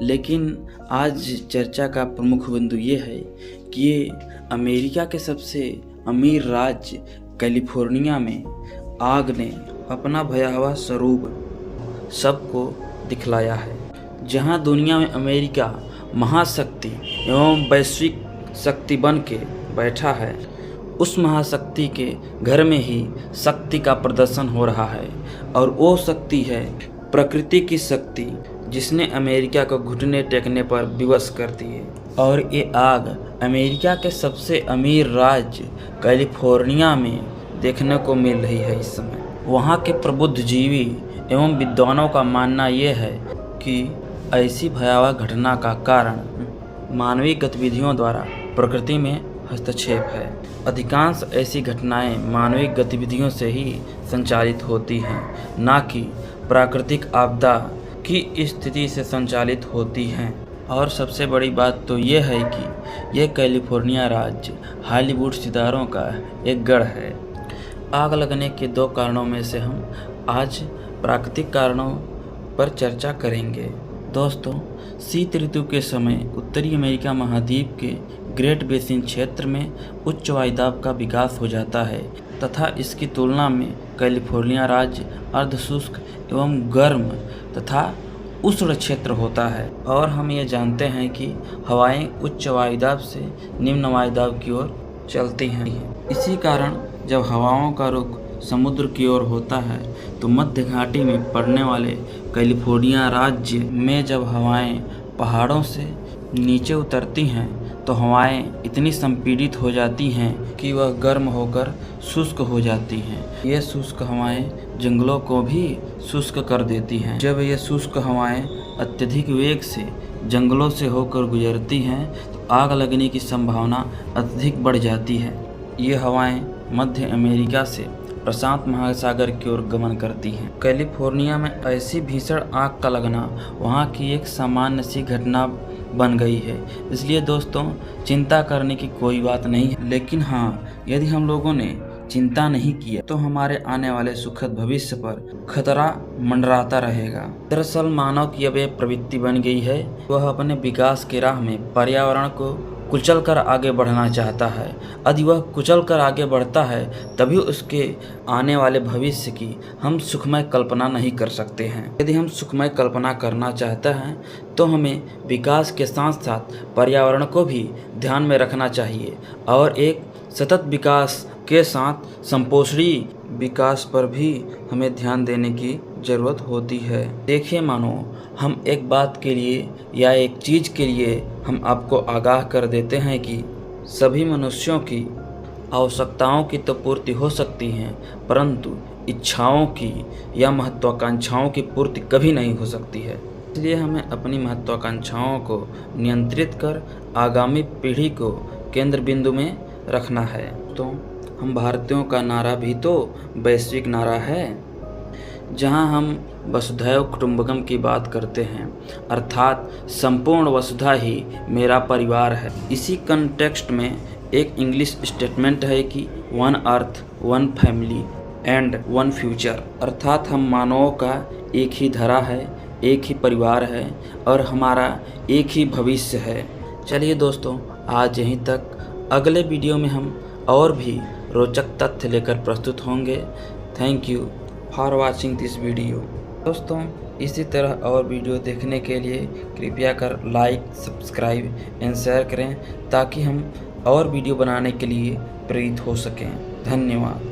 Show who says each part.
Speaker 1: लेकिन आज चर्चा का प्रमुख बिंदु ये है कि ये अमेरिका के सबसे अमीर राज्य कैलिफोर्निया में आग ने अपना भयावह स्वरूप सबको दिखलाया है। जहां दुनिया में अमेरिका महाशक्ति एवं वैश्विक शक्ति बन के बैठा है, उस महाशक्ति के घर में ही शक्ति का प्रदर्शन हो रहा है। और वो शक्ति है प्रकृति की शक्ति, जिसने अमेरिका को घुटने टेकने पर विवश कर दिए। और ये आग अमेरिका के सबसे अमीर राज्य कैलिफोर्निया में देखने को मिल रही है इस समय। वहाँ के प्रबुद्ध जीवी एवं विद्वानों का मानना यह है कि ऐसी भयावह घटना का कारण मानवीय गतिविधियों द्वारा प्रकृति में हस्तक्षेप है। अधिकांश ऐसी घटनाएं मानवीय गतिविधियों से ही संचालित होती हैं, ना कि प्राकृतिक आपदा की स्थिति से संचालित होती हैं। और सबसे बड़ी बात तो यह है कि यह कैलिफोर्निया राज्य हॉलीवुड सितारों का एक गढ़ है। आग लगने के दो कारणों में से हम आज प्राकृतिक कारणों पर चर्चा करेंगे। दोस्तों, शीत ऋतु के समय उत्तरी अमेरिका महाद्वीप के ग्रेट बेसिन क्षेत्र में उच्च वायुदाब का विकास हो जाता है तथा इसकी तुलना में कैलिफोर्निया राज्य अर्धशुष्क एवं गर्म तथा उष्ण क्षेत्र होता है। और हम ये जानते हैं कि हवाएं उच्च वायुदाब से निम्न वायुदाब की ओर चलती हैं। इसी कारण जब हवाओं का रुख समुद्र की ओर होता है तो मध्य घाटी में पड़ने वाले कैलिफोर्निया राज्य में जब हवाएं पहाड़ों से नीचे उतरती हैं तो हवाएं इतनी संपीड़ित हो जाती हैं कि वह गर्म होकर शुष्क हो जाती हैं। ये शुष्क हवाएं जंगलों को भी शुष्क कर देती हैं। जब ये शुष्क हवाएं अत्यधिक वेग से जंगलों से होकर गुजरती हैं तो आग लगने की संभावना अत्यधिक बढ़ जाती है। ये हवाएं मध्य अमेरिका से प्रशांत महासागर की ओर गमन करती हैं। कैलिफोर्निया में ऐसी भीषण आग का लगना वहाँ की एक सामान्य सी घटना बन गई है। इसलिए दोस्तों, चिंता करने की कोई बात नहीं है। लेकिन हाँ, यदि हम लोगों ने चिंता नहीं किया तो हमारे आने वाले सुखद भविष्य पर खतरा मंडराता रहेगा। दरअसल मानव की अब एक प्रवृत्ति बन गई है, वह अपने विकास की राह में पर्यावरण को कुचल कर आगे बढ़ना चाहता है। यदि वह कुचल कर आगे बढ़ता है तभी उसके आने वाले भविष्य की हम सुखमय कल्पना नहीं कर सकते हैं। यदि हम सुखमय कल्पना करना चाहते हैं तो हमें विकास के साथ साथ पर्यावरण को भी ध्यान में रखना चाहिए और एक सतत विकास के साथ संपोषणी विकास पर भी हमें ध्यान देने की ज़रूरत होती है। देखिए, मानो हम एक बात के लिए या एक चीज़ के लिए हम आपको आगाह कर देते हैं कि सभी मनुष्यों की आवश्यकताओं की तो पूर्ति हो सकती है, परंतु इच्छाओं की या महत्वाकांक्षाओं की पूर्ति कभी नहीं हो सकती है। इसलिए हमें अपनी महत्वाकांक्षाओं को नियंत्रित कर आगामी पीढ़ी को केंद्र बिंदु में रखना है। तो हम भारतीयों का नारा भी तो वैश्विक नारा है, जहां हम वसुधैव कुटुंबकम की बात करते हैं, अर्थात संपूर्ण वसुधा ही मेरा परिवार है। इसी कंटेक्स्ट में एक इंग्लिश स्टेटमेंट है कि one earth, one family and one future, अर्थात हम मानवों का एक ही धरा है, एक ही परिवार है और हमारा एक ही भविष्य है। चलिए दोस्तों, आज यहीं तक। अगले वीडियो में हम और भी रोचक तथ्य लेकर प्रस्तुत होंगे। Thank you for watching this video. दोस्तों, इसी तरह और वीडियो देखने के लिए कृपया कर लाइक, सब्सक्राइब एंड शेयर करें ताकि हम और वीडियो बनाने के लिए प्रेरित हो सकें। धन्यवाद।